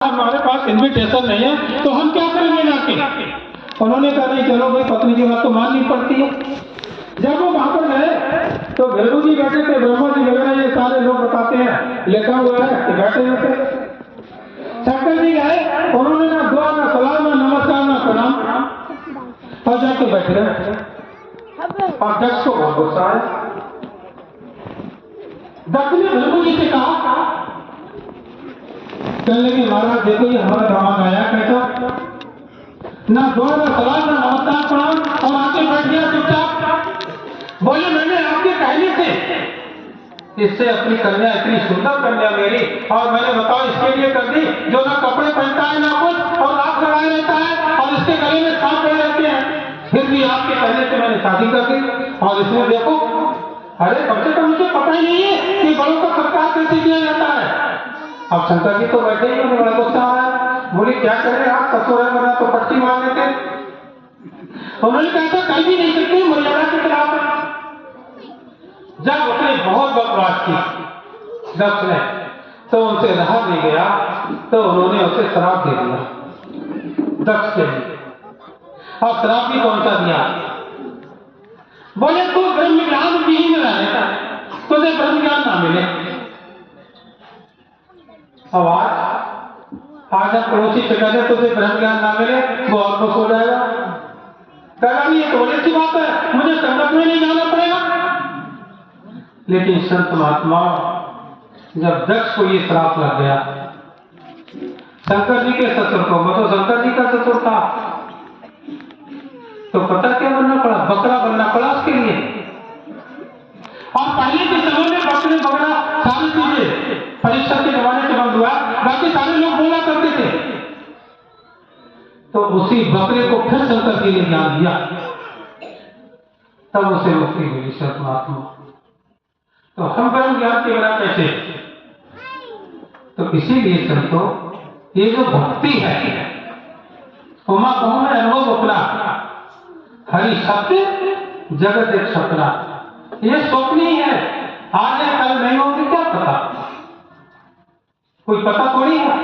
हमारे पास इन्विटेशन नहीं है तो हम क्या करेंगे जाके। उन्होंने कहा नहीं चलो भाई, पत्नी की बात तो माननी पड़ती है। जब वो वहां पर गए तो भेड़ू जी बैठे थे, ब्रह्मा जी वगैरह ये सारे लोग बताते हैं, लिखा हुआ है कि बैठे हुए थे। शंकर जी गए, उन्होंने ना दुआ ना सलाम ना नमस्कार ना प्रणाम और जाके बैठ गए। और दक्ष को बहुत गुस्सा आया। दक्ष ने भेड़ू जी से कहा, कहने लगे महाराज देखो ये हमारा दामाद आया कैसा, ना दुआ ना सलाम ना नमस्कार प्रणाम और आके बैठ गया चुपचाप। बोले मैंने आपके कहने से इससे अपनी कन्या, इतनी सुंदर कन्या मेरी, और मैंने बताओ इसके लिए कर दी जो ना कपड़े पहनता है ना कुछ, और आग लगाए रहता है और इसके गले में सांप पड़े रहते हैं, फिर भी आपके कहने से मैंने शादी कर दी। और इसमें देखो, अरे कम से कम मुझे पता ही नहीं है कि बड़ों का सत्कार कैसे किया जाता है। अब शंकर जी तो बैठे ही, उन्हें बड़ा गुस्सा आया। बोले क्या करें आप, ससुर है बना तो पट्टी मार लेते। उन्होंने कहा था कहीं भी नहीं सकते, मर्यादा के खिलाफ। जब उसने बहुत बकवास की दक्ष ने, तो उनसे रहा नहीं गया, तो उन्होंने उसे श्राप दे दिया दक्ष के लिए। और श्राप भी कौन सा दिया, बोले तू ब्रह्म ज्ञान विहीन रहेगा, तुझे ब्रह्म ज्ञान ना मिले। अब आज हम पड़ोसी से कहते तुझे ब्रह्म ज्ञान ना मिले, वो और खुश हो जाएगा। कहा नहीं ये तो बड़ी अच्छी बात है, मुझे संगत में नहीं जाना पड़ेगा। लेकिन संत महात्मा, जब दक्ष को ये श्राप लग गया, शंकर जी के ससुर को, मैं तो शंकर जी का ससुर था, तो पता क्या बनना पड़ा, बकरा बनना पड़ा उसके लिए। और पहले के समय में बकरे बकरा सारी चीजें परीक्षा के जमाने से बंद हुआ, बाकी सारे लोग बोला करते थे। तो उसी बकरे को फिर शंकर जी ने ज्ञान दिया, तब उसे मुक्ति मिली सर्वमात्मा। तो हम ब्रह्म ज्ञान के बिना कैसे, तो इसीलिए संतो ये जो भक्ति है, उमा कहूं मैं अनुभव अपना, हरि सत्य जगत एक सपना, ये स्वप्न ही है, आज है कल नहीं होगी क्या पता, कोई पता थोड़ी है।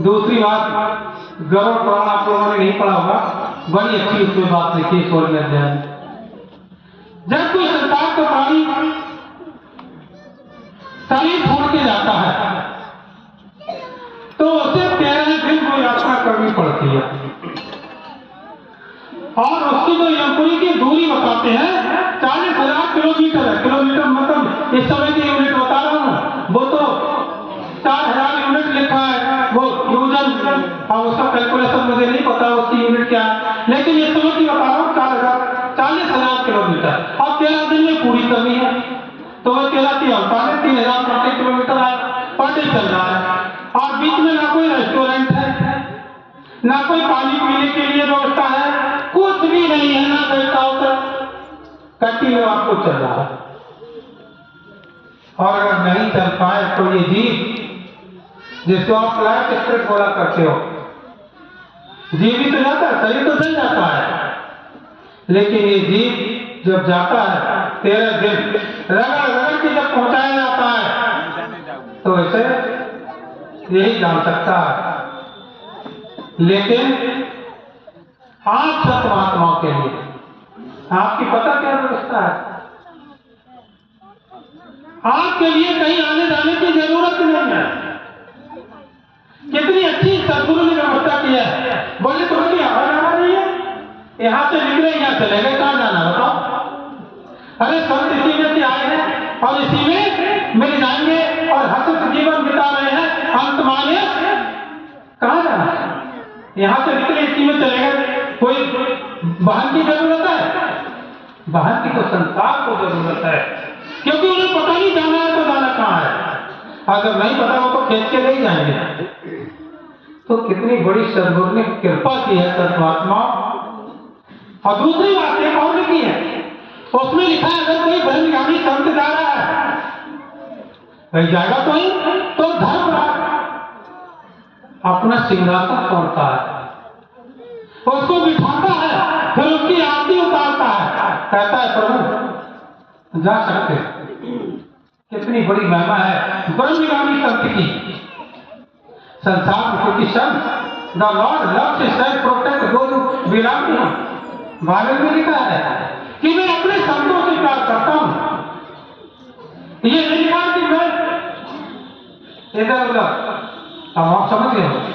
दूसरी बात, गरुड़ पुराण आप लोगों ने नहीं पढ़ा होगा, बड़ी अच्छी उसमें बात लिखी स्वर्ग अध्याय। जब कोई संसार का प्राणी शरीर छोड़ के जाता है तो उसे 13 दिन को यात्रा करनी पड़ती है, और उसकी जो यमपुरी की दूरी बताते हैं 40,000 किलोमीटर है। किलोमीटर मतलब इस समय की यूनिट बता रहा हूं, वो तो 4,000 यूनिट लिखा है, वो यूजन, और उसका कैलकुलेशन मुझे नहीं पता उसकी यूनिट क्या है, लेकिन इस समय की बता रहा हूँ 40,000 किलोमीटर, और 13 दिन में पूरी करनी है। तो वह 3,000 किलोमीटर पर डे चल रहा है, और बीच में ना कोई रेस्टोरेंट है, ना कोई पानी पीने के लिए व्यवस्था है, कुछ भी नहीं है, ना बैठा होकर कंटिन्यू आपको चल रहा है। और अगर नहीं चल पाए तो ये जीव जिसको आप फ्लाइट एक्सप्रेस बोला करते हो, जीव भी तो जाता है, शरीर तो चल जाता है, लेकिन ये जीव जब जाता है 13 दिन रगड़ रगड़ के जब पहुंचाया जाता है, तो इसे यही जान सकता है। लेकिन आप सत महात्माओं के लिए आपकी पता क्या व्यवस्था है, आपके लिए कहीं आने जाने की जरूरत नहीं है। कितनी अच्छी सदगुरु ने व्यवस्था किया है। बोले तुम्हें यहाँ जाना नहीं है, यहाँ से निकले यहाँ चले गए, कहाँ जाना बताओ। अरे संत इसी में से आए हैं और इसी में मिल जाएंगे और हंसत जीवन बिता रहे हैं, अंत माने कहाँ जाना है, यहाँ से निकले इसी में चले गए। कोई वाहन की जरूरत है, वाहन की तो संसार को जरूरत है, क्योंकि उन्हें पता नहीं जाना है तो जाना कहाँ है। अगर नहीं पता हो तो खेत के नहीं जाएंगे। तो कितनी बड़ी सदगुरु ने कृपा की है सद्मात्मा। और दूसरी बात एक और लिखी है, उसमें लिखा है अगर कोई ब्रह्मज्ञानी संत जा रहा है, वही जाएगा तो ही तो धर्म अपना सिंहासन तोड़ता है, उसको बिठाता है, फिर उसकी आरती उतारता है, कहता है प्रभु जा सकते। कितनी बड़ी महिमा है ब्रह्मज्ञानी संत की। संसार में क्योंकि son the lord loves his self protect those who belong to him. Bible में लिखा है कि मैं अपने संतों से प्यार करता हूं। ये नहीं कहा कि मैं इधर उधर। अब आप समझ गए।